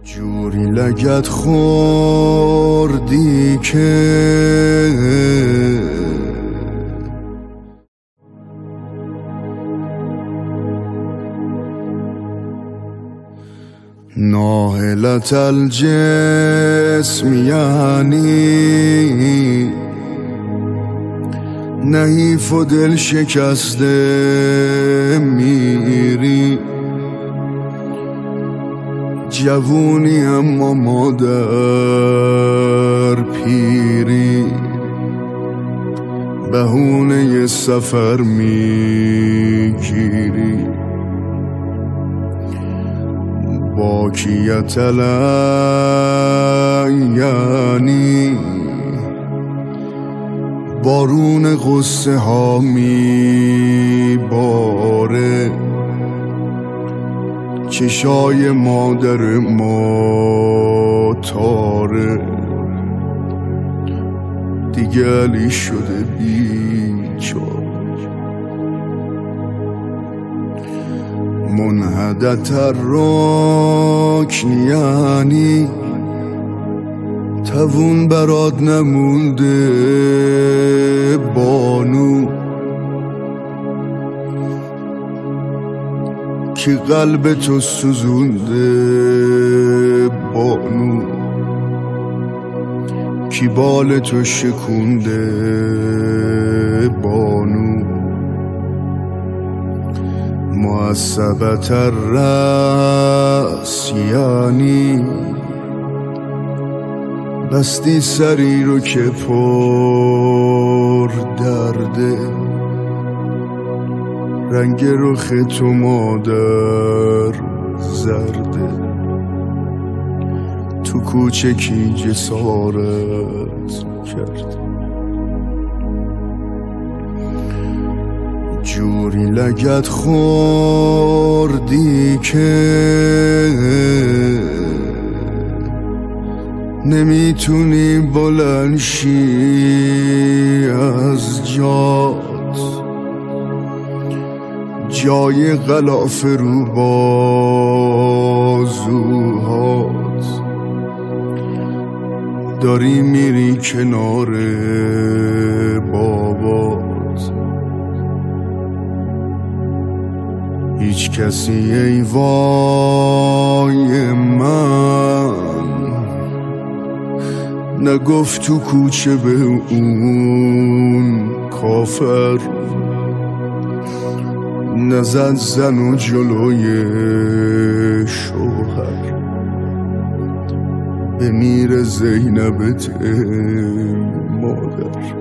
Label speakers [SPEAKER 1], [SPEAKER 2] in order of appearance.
[SPEAKER 1] جوری لگد خوردی که ناهلت الجسم یعنی نحیف و دل شکسته میری، جوونی اما مادر پیری، بهونه سفر میگیری. باکیت یعنی بارون غصه ها میباره، چشای مادر ما تاره، دیگه علی شده بیچاره. منحدت الرکن یعنی توون برات نمونده بانو، که قلب تو سوزونده بانو، کی بال تو شکونده بانو. معصبت الرأس یعنی بستی سری رو که پر درده، رنگ رخ تو مادر زرده، تو کوچکی جسارت کرده. جوری لگد خوردی که نمیتونی بلند شی از جات، جای غلاف رو بازوهات، داری میری کنار بابات. هیچ کسی ای وای من نگفت تو کوچه به اون کافر، نزد زن و جلوی شوهر، بمیر زینبت مادر.